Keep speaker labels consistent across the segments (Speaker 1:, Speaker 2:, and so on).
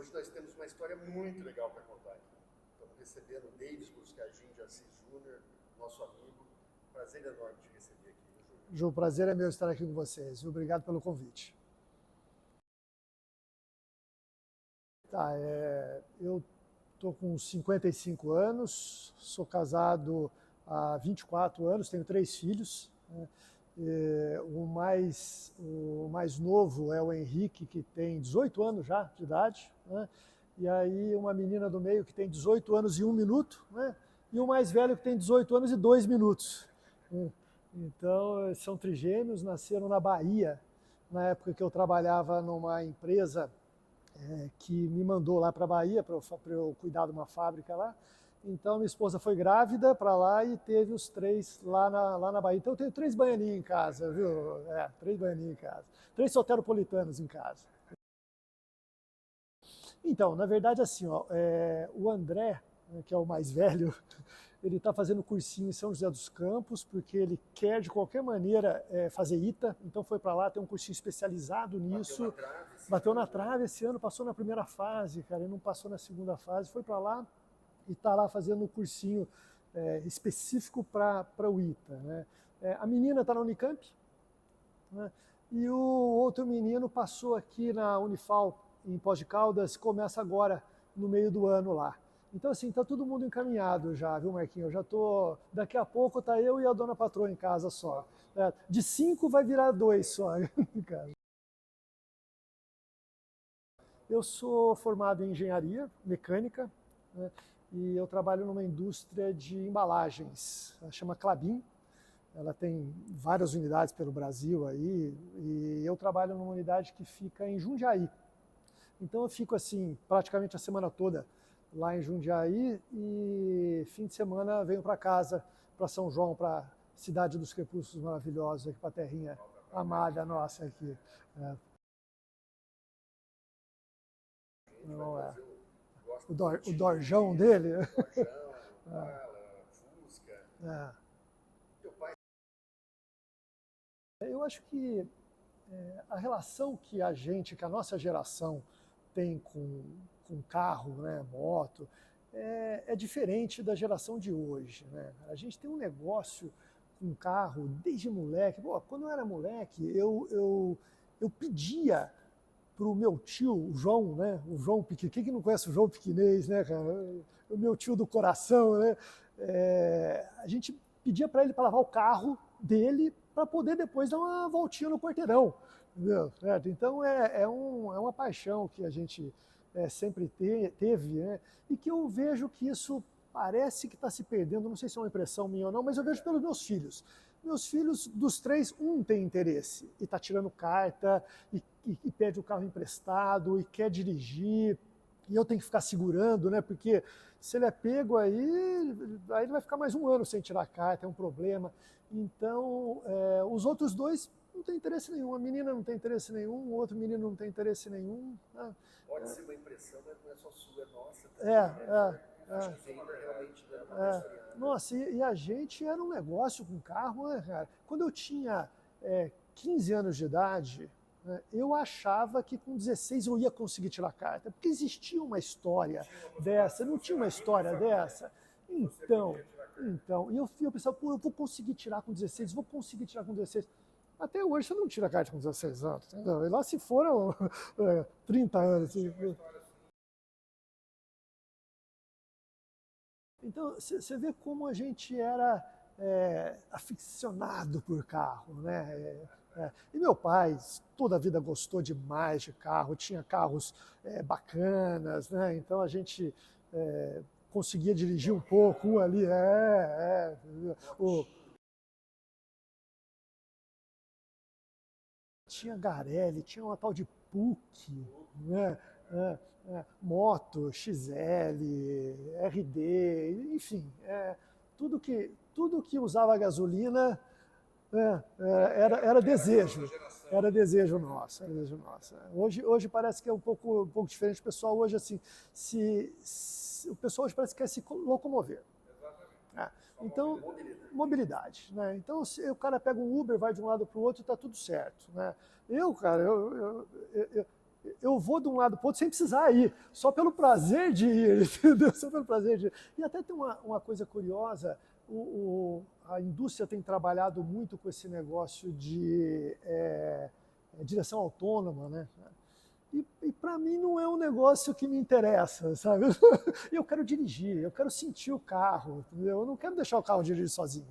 Speaker 1: Hoje nós temos uma história muito legal para contar aqui. Estamos recebendo o Davis Buscagin de Assis Júnior, nosso amigo. Prazer enorme te receber aqui, Júnior.
Speaker 2: Ju, o prazer é meu estar aqui com vocês. Obrigado pelo convite. Tá, eu estou com 55 anos, sou casado há 24 anos, tenho 3 filhos. Né? O mais novo é o Henrique, que tem 18 anos já de idade, né? E aí uma menina do meio que tem 18 anos e 1 minuto, né? E o mais velho que tem 18 anos e 2 minutos. Então, são trigêmeos, nasceram na Bahia, na época que eu trabalhava numa empresa que me mandou lá para a Bahia para eu cuidar de uma fábrica lá. Então, minha esposa foi grávida para lá e teve os 3 lá na Bahia. Então, eu tenho 3 baianinhos em casa, viu? 3 baianinhos em casa. 3 soteropolitanos em casa. Então, na verdade, assim, ó, o André, que é o mais velho, ele está fazendo cursinho em São José dos Campos, porque ele quer, de qualquer maneira, fazer ITA. Então, foi para lá, tem um cursinho especializado nisso. Bateu na trave esse ano, passou na primeira fase, cara, ele não passou na segunda fase, foi para lá e está lá fazendo um cursinho específico para o ITA. Né? A menina está na Unicamp, né? E o outro menino passou aqui na Unifal, em Poços de Caldas, começa agora no meio do ano lá. Então, assim, tá todo mundo encaminhado já, viu, Marquinhos? Eu já tô... Daqui a pouco tá eu e a dona patroa em casa só. De 5 vai virar 2 só em casa. Eu sou formado em engenharia mecânica, né, e eu trabalho numa indústria de embalagens, ela chama Klabin. Ela tem várias unidades pelo Brasil aí, e eu trabalho numa unidade que fica em Jundiaí. Então eu fico assim, praticamente a semana toda lá em Jundiaí e fim de semana venho para casa, para São João, para a cidade dos crepúsculos maravilhosos, aqui para a terrinha amada nossa aqui. Não é. O dorjão dele.
Speaker 1: Fusca.
Speaker 2: Eu acho que a relação que a nossa geração tem com carro, né, moto, é diferente da geração de hoje. Né? A gente tem um negócio com carro desde moleque. Pô, quando eu era moleque, eu pedia para o meu tio, o João, né? O João Piquinês, quem que não conhece o João Piquinês, né, cara? O meu tio do coração, né? A gente pedia para ele para lavar o carro dele para poder depois dar uma voltinha no quarteirão, entendeu? Então é uma paixão que a gente sempre teve, né? E que eu vejo que isso parece que está se perdendo, não sei se é uma impressão minha ou não, mas eu vejo pelos meus filhos. Meus filhos, dos 3, um tem interesse e está tirando carta e pede o carro emprestado e quer dirigir e eu tenho que ficar segurando, né? Porque se ele é pego aí ele vai ficar mais 1 ano sem tirar carta, é um problema. Então, os outros 2 não têm interesse nenhum. A menina não tem interesse nenhum, o outro menino não tem interesse nenhum. Né?
Speaker 1: Pode ser uma impressão, mas não é só sua, é nossa. Acho que ainda realmente
Speaker 2: Nossa, e a gente era um negócio com carro, né, cara? Quando eu tinha 15 anos de idade, né, eu achava que com 16 eu ia conseguir tirar carta, porque existia uma história dessa, não tinha uma história dessa? Então, e eu pensava, pô, eu vou conseguir tirar com 16, vou conseguir tirar com 16. Até hoje você não tira carta com 16 anos, entendeu? E lá se foram 30 anos. Então, você vê como a gente era aficionado por carro, né? E meu pai toda a vida gostou demais de carro, tinha carros bacanas, né? Então a gente conseguia dirigir um pouco, um ali, tinha Garelli, tinha uma tal de PUC, né? Moto, XL, RD, enfim, tudo que usava gasolina era desejo. Era desejo nosso. Hoje parece que é um pouco diferente. O pessoal hoje, assim, o pessoal hoje parece que quer se locomover. Então, mobilidade. Né? Então, se o cara pega um Uber, vai de um lado para o outro e está tudo certo. Né? eu vou de um lado para o outro sem precisar ir, só pelo prazer de ir, entendeu? Só pelo prazer de ir. E até tem uma coisa curiosa, a indústria tem trabalhado muito com esse negócio de direção autônoma, né? E para mim não é um negócio que me interessa, sabe? Eu quero dirigir, eu quero sentir o carro, entendeu? Eu não quero deixar o carro dirigir sozinho.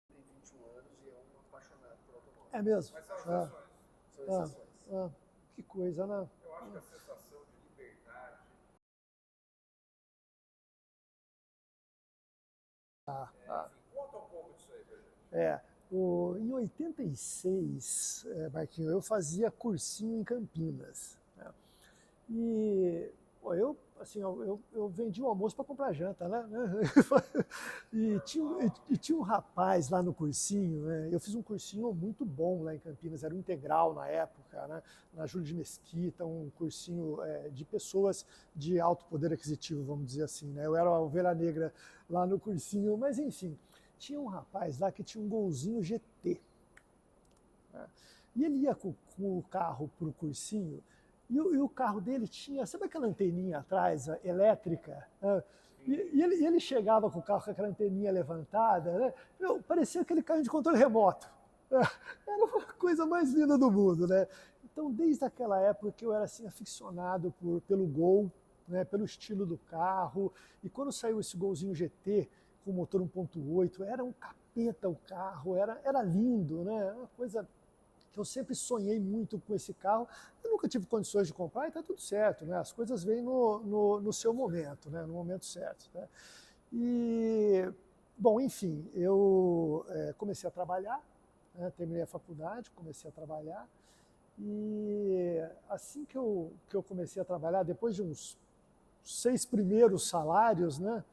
Speaker 1: Tem 21 anos e é um apaixonado por automóvel.
Speaker 2: É mesmo?
Speaker 3: Mas são exceções.
Speaker 1: São exceções.
Speaker 2: Que coisa, né?
Speaker 3: Eu acho que a sensação de liberdade. Enfim, conta um pouco disso aí pra gente.
Speaker 2: Em 86, Marquinhos, eu fazia cursinho em Campinas, né? E pô, eu vendi o almoço para comprar janta, né? Tinha um rapaz lá no cursinho, né? Eu fiz um cursinho muito bom lá em Campinas, era um integral na época, né? Na Júlio de Mesquita, um cursinho de pessoas de alto poder aquisitivo, vamos dizer assim, né? Eu era a ovelha negra lá no cursinho, mas enfim, tinha um rapaz lá que tinha um Golzinho GT, né? E ele ia com o carro para o cursinho. E o carro dele tinha, sabe aquela anteninha atrás, elétrica? Né? E ele chegava com o carro com aquela anteninha levantada, né? Parecia aquele carro de controle remoto. Era uma coisa mais linda do mundo, né? Então, desde aquela época que eu era assim, aficionado pelo Gol, né? Pelo estilo do carro. E quando saiu esse Golzinho GT com motor 1.8, era um capeta o carro, era lindo, né? Uma coisa que eu sempre sonhei muito com esse carro. Eu nunca tive condições de comprar e está tudo certo, né? As coisas vêm no seu momento, né? No momento certo, né? E, bom, enfim, eu comecei a trabalhar, né? Terminei a faculdade, comecei a trabalhar, e assim que eu comecei a trabalhar, depois de uns 6 primeiros salários, né?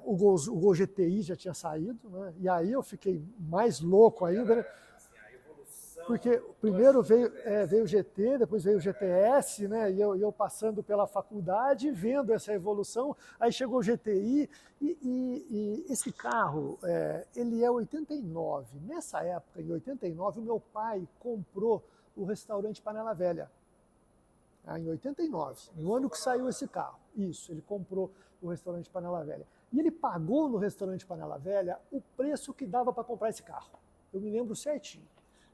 Speaker 2: O Gol GTI já tinha saído, né? E aí eu fiquei mais louco ainda, né? Porque primeiro veio o GT, depois veio o GTS, né? E eu passando pela faculdade, vendo essa evolução, aí chegou o GTI, e esse carro, ele é 89. Nessa época, em 89, o meu pai comprou o restaurante Panela Velha. Em 89, no ano que saiu esse carro. Isso, ele comprou o restaurante Panela Velha. E ele pagou no restaurante Panela Velha o preço que dava para comprar esse carro. Eu me lembro certinho.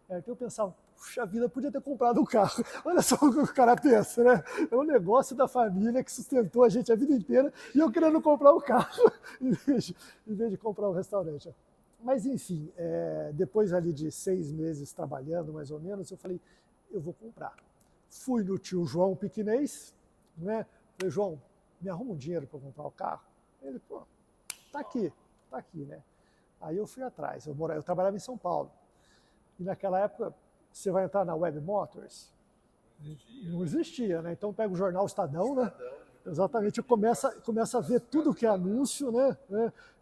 Speaker 2: Então eu pensava, puxa vida, podia ter comprado um carro. Olha só o que o cara pensa, né? É um negócio da família que sustentou a gente a vida inteira e eu querendo comprar um carro em vez de comprar um restaurante. Mas enfim, depois ali de 6 meses trabalhando, mais ou menos, eu falei, eu vou comprar. Fui no tio João Piquinês, né? Falei, João, me arruma um dinheiro para comprar o carro. Ele, pô, tá aqui, né? Aí eu fui atrás, eu trabalhava em São Paulo. E naquela época, você vai entrar na Web Motors? Não existia, né? Então pega o jornal Estadão, né? Exatamente, eu começo a ver tudo que é anúncio, né?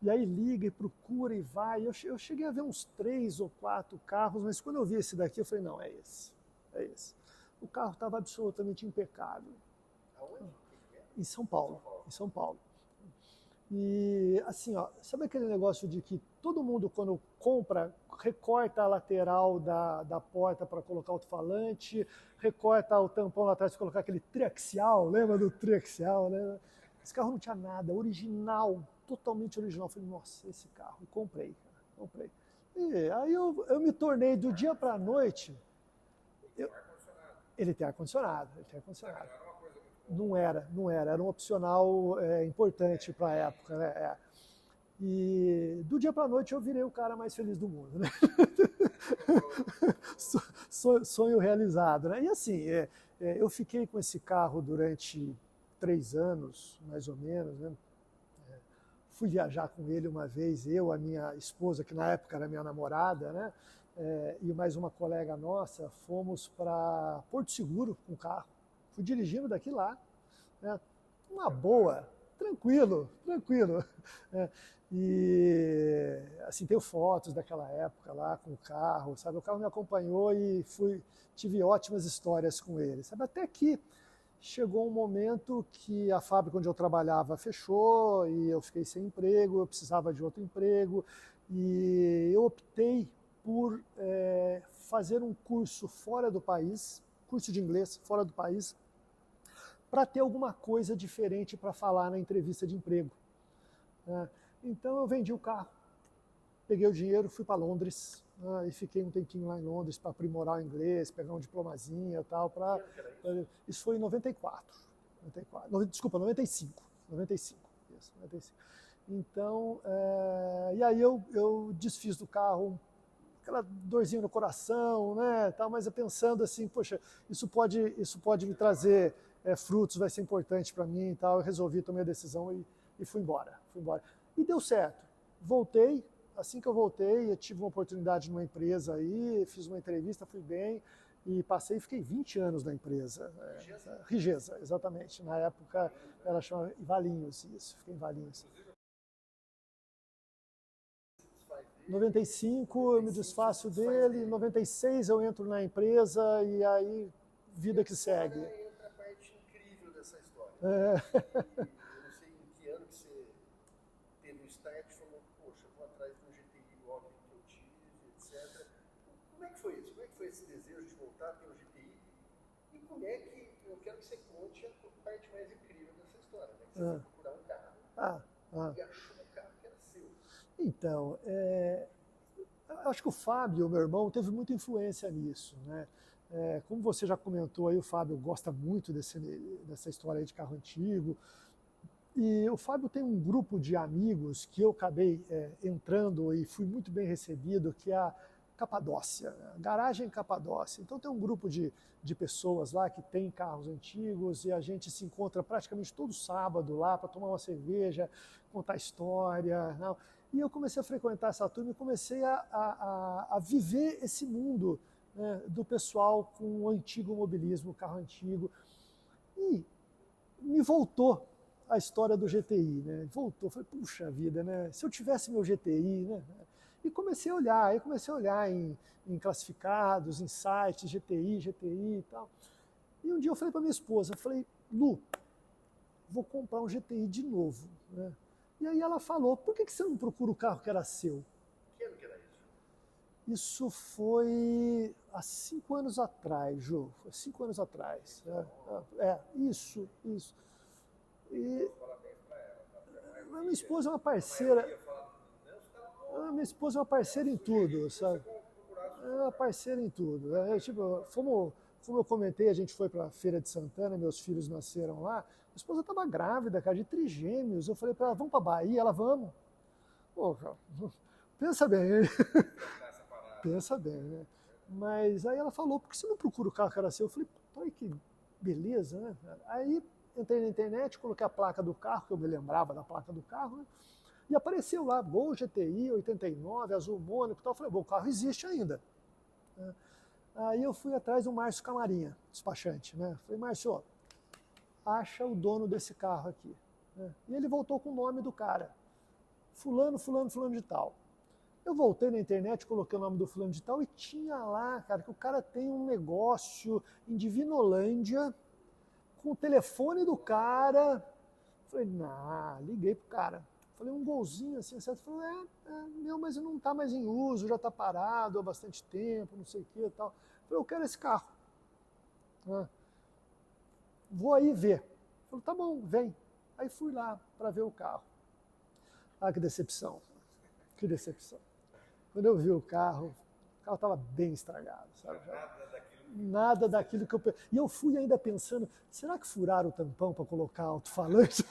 Speaker 2: E aí liga e procura e vai. Eu cheguei a ver uns 3 ou 4 carros, mas quando eu vi esse daqui, eu falei, não, é esse. O carro estava absolutamente impecável.
Speaker 1: Aonde?
Speaker 2: Em São Paulo. E assim, ó, sabe aquele negócio de que todo mundo, quando compra, recorta a lateral da porta para colocar o alto-falante, recorta o tampão lá atrás para colocar aquele triaxial, lembra do triaxial, né? Esse carro não tinha nada, original, totalmente original. Eu falei, nossa, esse carro, e comprei. E aí eu me tornei do dia para a noite. Ele tem ar-condicionado. Não era um opcional importante para a época, né? E do dia para a noite eu virei o cara mais feliz do mundo, né? Sonho realizado, né? E assim, eu fiquei com esse carro durante 3 anos, mais ou menos, né? Fui viajar com ele uma vez, eu, a minha esposa, que na época era minha namorada, né? E mais uma colega nossa, fomos para Porto Seguro com o carro. Fui dirigindo daqui lá, né? Uma boa, tranquilo. Né? E assim, tenho fotos daquela época lá com o carro, sabe? O carro me acompanhou e tive ótimas histórias com ele, sabe? Até que chegou um momento que a fábrica onde eu trabalhava fechou e eu fiquei sem emprego, eu precisava de outro emprego e eu optei por fazer um curso fora do país, curso de inglês fora do país, para ter alguma coisa diferente para falar na entrevista de emprego. Então eu vendi o carro, peguei o dinheiro, fui para Londres, e fiquei um tempinho lá em Londres para aprimorar o inglês, pegar um diplomazinho e tal. Isso foi em 94. Desculpa, 95. 95. Isso, 95. Então, e aí eu desfiz do carro, aquela dorzinha no coração, né, tal, mas pensando assim, poxa, isso pode me trazer frutos, vai ser importante para mim e tal. Eu resolvi, tomei a decisão e fui embora. E deu certo. Voltei. Assim que eu voltei, eu tive uma oportunidade numa empresa aí, fiz uma entrevista, fui bem e fiquei 20 anos na empresa. Rigesa, exatamente. Na época ela chamava Valinhos, isso, fiquei em Valinhos. 95 eu me desfaço dele, 96 eu entro na empresa e aí vida que segue.
Speaker 1: Entra a parte incrível dessa história. Eu não sei em que ano que você teve o start e falou, poxa, vou atrás do GTI igual que eu tive, etc. Como é que foi isso? Como é que foi esse desejo de voltar a ter o GTI? E como é que, eu quero que você conte a parte mais incrível dessa história, né? Que você foi procurar um carro e achou um carro que era seu.
Speaker 2: Então, acho que o Fábio, meu irmão, teve muita influência nisso, né? Como você já comentou aí, o Fábio gosta muito dessa história aí de carro antigo. E o Fábio tem um grupo de amigos que eu acabei entrando e fui muito bem recebido, que é a Capadócia, a Garagem Capadócia. Então tem um grupo de pessoas lá que tem carros antigos e a gente se encontra praticamente todo sábado lá para tomar uma cerveja, contar história. Não. E eu comecei a frequentar essa turma e comecei a viver esse mundo, né, do pessoal com o antigo mobilismo, carro antigo. E me voltou a história do GTI, né? Voltou, falei, puxa vida, né? Se eu tivesse meu GTI, né? E comecei a olhar em classificados, em sites, GTI e tal. E um dia eu falei para minha esposa, falei, Lu, vou comprar um GTI de novo, né? E aí ela falou, por que você não procura o carro que era seu?
Speaker 1: Que ano que era isso?
Speaker 2: Isso foi há 5 anos atrás, Jô. Foi 5 anos atrás. Isso. E a minha esposa é uma parceira. Minha esposa é uma parceira em tudo, sabe? É uma parceira em tudo. Como eu comentei, a gente foi para a Feira de Santana, meus filhos nasceram lá. Minha esposa estava grávida, cara, de trigêmeos. Eu falei para ela, vamos para a Bahia? Ela, vamos. Pô, cara, pensa bem. Pensa bem, né? Mas aí ela falou, por que você não procura o carro que era seu? Eu falei, olha que beleza, né? Aí entrei na internet, coloquei a placa do carro, que eu me lembrava da placa do carro, né? E apareceu lá, Gol GTI 89, azul Mônaco e tal. Eu falei, bom, o carro existe ainda. Aí eu fui atrás do Márcio Camarinha, despachante, né? Falei, Márcio, acha o dono desse carro aqui. E ele voltou com o nome do cara. Fulano de tal. Eu voltei na internet, coloquei o nome do fulano de tal e tinha lá, cara, que o cara tem um negócio em Divinolândia com o telefone do cara. Falei, liguei pro cara. Falei, um golzinho assim, certo? Falei, meu, mas não está mais em uso, já está parado há bastante tempo, não sei o que e tal. Falei, eu quero esse carro. Vou aí ver. Falei, tá bom, vem. Aí fui lá para ver o carro. Que decepção. Que decepção. Quando eu vi o carro estava bem estragado, sabe? Nada daquilo que eu... E eu fui ainda pensando, será que furaram o tampão para colocar alto-falante?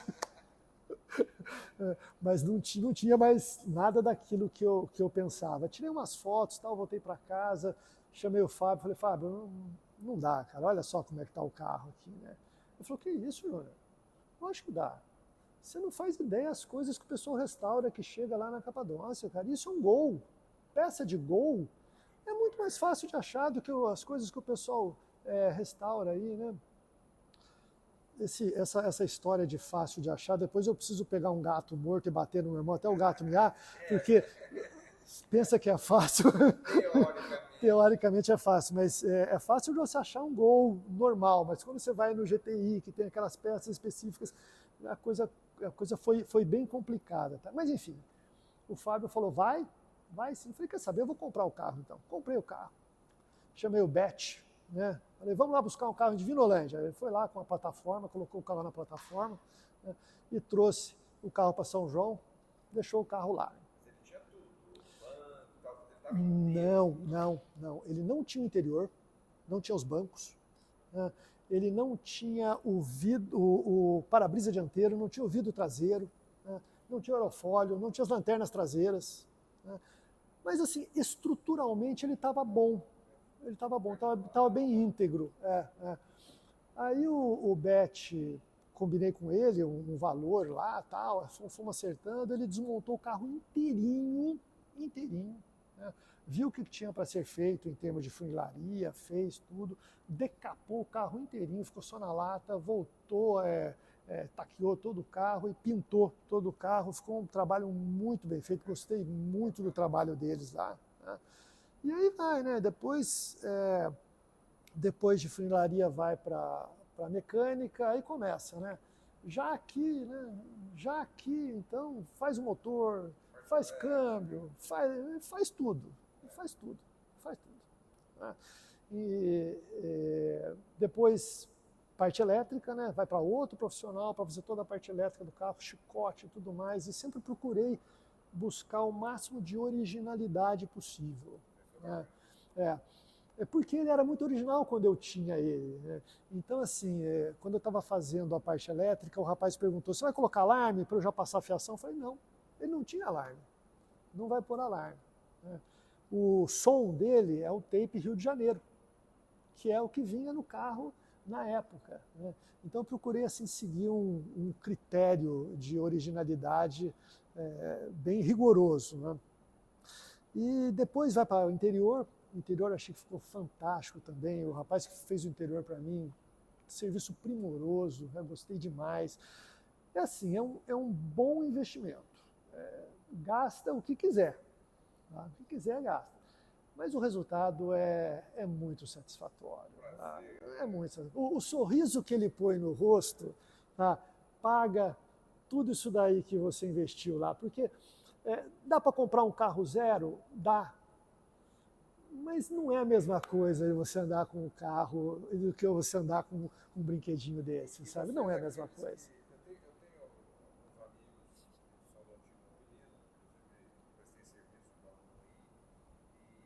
Speaker 2: Mas não tinha mais nada daquilo que eu pensava. Tirei umas fotos, tal, voltei para casa, chamei o Fábio, falei, Fábio, não dá, cara, olha só como é que está o carro aqui, né? Ele falou, que isso, Júnior? Lógico que dá. Você não faz ideia as coisas que o pessoal restaura, que chega lá na Capadócia, cara. Isso é um Gol. Peça de Gol é muito mais fácil de achar do que as coisas que o pessoal restaura aí, né? Essa história de fácil de achar, depois eu preciso pegar um gato morto e bater no meu irmão até o gato miar, porque pensa que é fácil. Teoricamente é fácil, mas é fácil de você achar um Gol normal, mas quando você vai no GTI, que tem aquelas peças específicas, a coisa foi bem complicada. Tá? Mas enfim, o Fábio falou, vai, vai sim. Falei, quer saber, eu vou comprar o carro então. Comprei o carro. Chamei o Bet, né? Falei, vamos lá buscar um carro em Divinolândia. Ele foi lá com a plataforma, colocou o carro na plataforma, né? E trouxe o carro para São João, deixou o carro lá.
Speaker 3: Ele tinha tudo, o banco,
Speaker 2: Não. Ele não tinha o interior, não tinha os bancos, né? Ele não tinha o para-brisa dianteiro, não tinha o vidro traseiro, né? Não tinha o aerofólio, não tinha as lanternas traseiras, né? Mas assim, estruturalmente ele estava bom. Ele estava bom, estava bem íntegro. Aí o Bet, combinei com ele um valor lá, tal, fomos acertando, ele desmontou o carro inteirinho, né? Viu o que tinha para ser feito em termos de funilaria, fez tudo, decapou o carro inteirinho, ficou só na lata, voltou, taqueou todo o carro e pintou todo o carro. Ficou um trabalho muito bem feito, gostei muito do trabalho deles lá, né? E aí vai, né? Depois de funilaria vai para mecânica, aí começa, né? Já aqui, então faz o motor, faz câmbio, faz tudo, né? E depois parte elétrica, né? Vai para outro profissional para fazer toda a parte elétrica do carro, chicote e tudo mais, e sempre procurei buscar o máximo de originalidade possível, né? É porque ele era muito original quando eu tinha ele, né? Então, assim, quando eu estava fazendo a parte elétrica, o rapaz perguntou, você vai colocar alarme para eu já passar a fiação? Eu falei, não, ele não tinha alarme, não vai pôr alarme, né? O som dele é o tape Rio de Janeiro, que é o que vinha no carro na época, né? Então, eu procurei assim, seguir um critério de originalidade bem rigoroso, né? E depois vai para o interior. O interior achei que ficou fantástico também. O rapaz que fez o interior para mim, serviço primoroso, né? Gostei demais. É assim, é um bom investimento. Gasta o que quiser, tá? O que quiser gasta. Mas o resultado é muito satisfatório. Tá? É muito satisfatório. O sorriso que ele põe no rosto, tá? Paga tudo isso daí que você investiu lá. Porque dá para comprar um carro zero? Dá. Mas não é a mesma coisa você andar com um carro do que você andar com um brinquedinho desse, sabe? Não é a mesma coisa.
Speaker 3: Eu tenho uns amigos que são do antigo mobilismo, inclusive prestei serviço lá no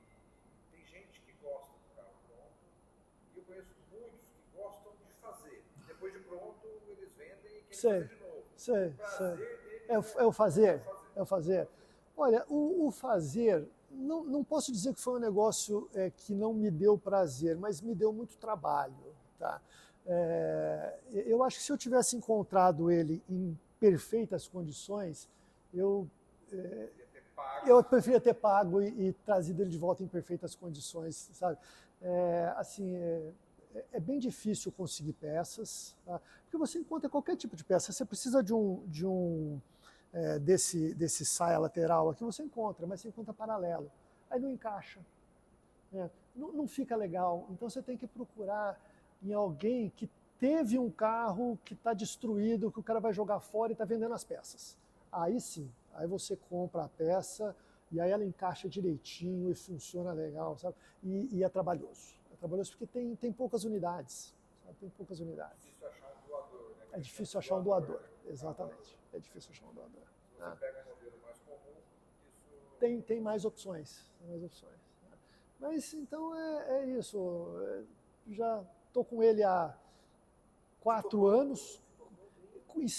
Speaker 3: Rio, e tem gente que gosta do carro pronto, e eu conheço muitos que gostam de fazer. Depois de pronto, eles vendem e querem fazer de novo.
Speaker 2: É o fazer. Olha, o fazer, não posso dizer que foi um negócio que não me deu prazer, mas me deu muito trabalho, tá? Eu acho que se eu tivesse encontrado ele em perfeitas condições, eu preferia ter pago e trazido ele de volta em perfeitas condições, sabe? É bem difícil conseguir peças, tá? Porque você encontra qualquer tipo de peça. Você precisa desse saia lateral aqui, você encontra, mas você encontra paralelo. Aí não encaixa, né? Não fica legal. Então você tem que procurar em alguém que teve um carro que está destruído, que o cara vai jogar fora e está vendendo as peças. Aí sim, aí você compra a peça e aí ela encaixa direitinho e funciona legal, sabe? E é trabalhoso. É trabalhoso porque tem poucas unidades, sabe? Tem poucas unidades.
Speaker 3: É difícil achar um doador, né?
Speaker 2: É difícil achar um doador, exatamente. É difícil achar um doador.
Speaker 3: Se você pega um modelo mais comum, isso...
Speaker 2: Tem mais opções. Mas então é isso. Já estou com ele há 4 anos.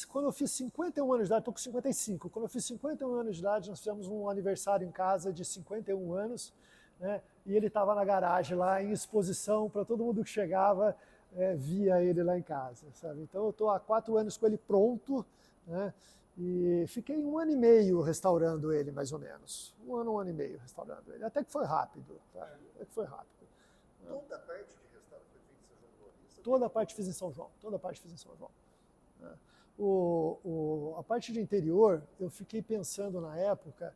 Speaker 2: Quando eu fiz 51 anos de idade, estou com 55. Quando eu fiz 51 anos de idade, nós fizemos um aniversário em casa de 51 anos, né? E ele estava na garagem lá, em exposição, para todo mundo que chegava, via ele lá em casa, sabe? Então eu estou há 4 anos com ele pronto, né? E fiquei 1 ano e meio restaurando ele, mais ou menos. 1 ano e meio restaurando ele. Até que foi rápido, tá? Até que foi rápido.
Speaker 1: Toda a parte de restauro foi feita em São João Paulista?
Speaker 2: Toda a parte fiz em São João. Toda a parte fiz em São João. A parte de interior, eu fiquei pensando na época,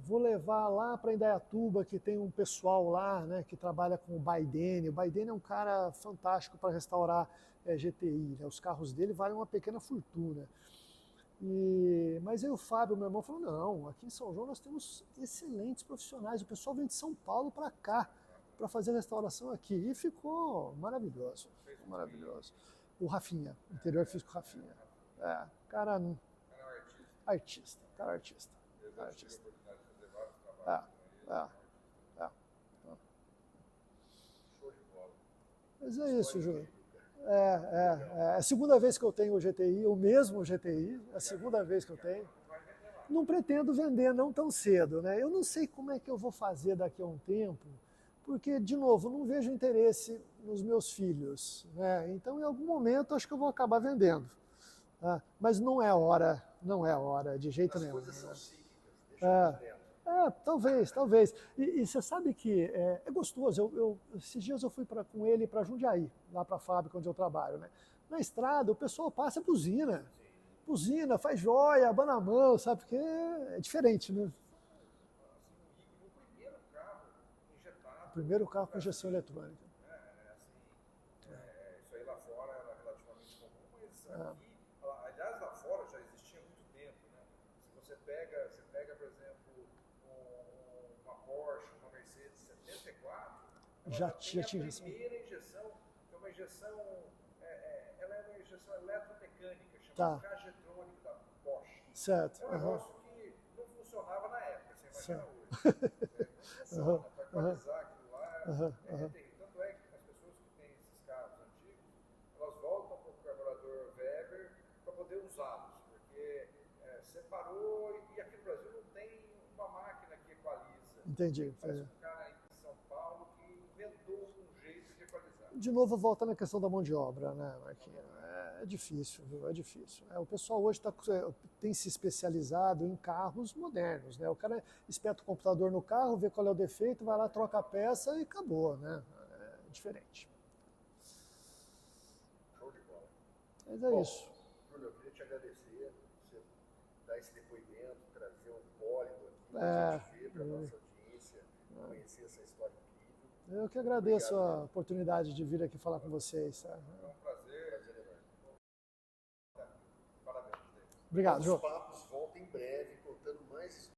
Speaker 2: vou levar lá para Indaiatuba, que tem um pessoal lá, né, que trabalha com o Baidene. O Baidene é um cara fantástico para restaurar GTI, né? Os carros dele valem uma pequena fortuna. Mas aí o Fábio, meu irmão, falou, não, aqui em São João nós temos excelentes profissionais, o pessoal vem de São Paulo para cá, para fazer restauração aqui, e ficou maravilhoso, maravilhoso. O Rafinha, interior físico Rafinha, cara artista, cara artista. Artista. Mas é isso, Júlio. É a segunda vez que eu tenho o GTI, o mesmo GTI, é a segunda vez que eu tenho. Não pretendo vender não tão cedo, né? Eu não sei como é que eu vou fazer daqui a um tempo, porque, de novo, não vejo interesse nos meus filhos, né? Então, em algum momento, acho que eu vou acabar vendendo. Tá? Mas não é hora, de jeito nenhum.
Speaker 1: As coisas são cíclicas, deixa
Speaker 2: talvez. E você sabe que é gostoso. Esses dias eu fui com ele para Jundiaí, lá para a fábrica onde eu trabalho, né? Na estrada, o pessoal passa e buzina. Buzina, faz joia, abana a mão, sabe? Porque é diferente, né? O primeiro carro com injeção eletrônica.
Speaker 3: Isso aí lá fora era relativamente comum, mas aqui, aliás, lá fora já existia há muito tempo, né? Se você pega, por exemplo, uma Porsche, uma Mercedes 74,
Speaker 2: já tinha
Speaker 3: a
Speaker 2: injeção.
Speaker 3: primeira injeção, que é uma injeção, ela é uma injeção eletromecânica, chamada caixa eletrônica da Bosch.
Speaker 2: Certo.
Speaker 3: É um negócio que não funcionava na época, você imagina hoje. Não funciona, para equalizar aquilo lá é terrível. Tanto é que as pessoas que têm esses carros antigos, elas voltam para o carburador Weber para poder usá-los, porque separou e aqui no Brasil não tem uma máquina que equaliza.
Speaker 2: Entendi.
Speaker 3: Parece um cara aí em São Paulo que inventou um jeito de equalizar.
Speaker 2: De novo, volta na questão da mão de obra, né, Marquinhos? É difícil, viu? É difícil. O pessoal hoje tem se especializado em carros modernos, né? O cara espeta o computador no carro, vê qual é o defeito, vai lá, troca a peça e acabou, né? É diferente.
Speaker 1: Show de bola.
Speaker 2: Mas é isso.
Speaker 1: Júlio, eu queria te agradecer por você dar esse depoimento, trazer um código aqui para a gente ver, para a nossa audiência, conhecer essa história incrível.
Speaker 2: Eu que agradeço a oportunidade de vir aqui falar com vocês. Tá?
Speaker 3: É um prazer enorme. Parabéns.
Speaker 2: Obrigado, João.
Speaker 1: Os papos voltam em breve, contando mais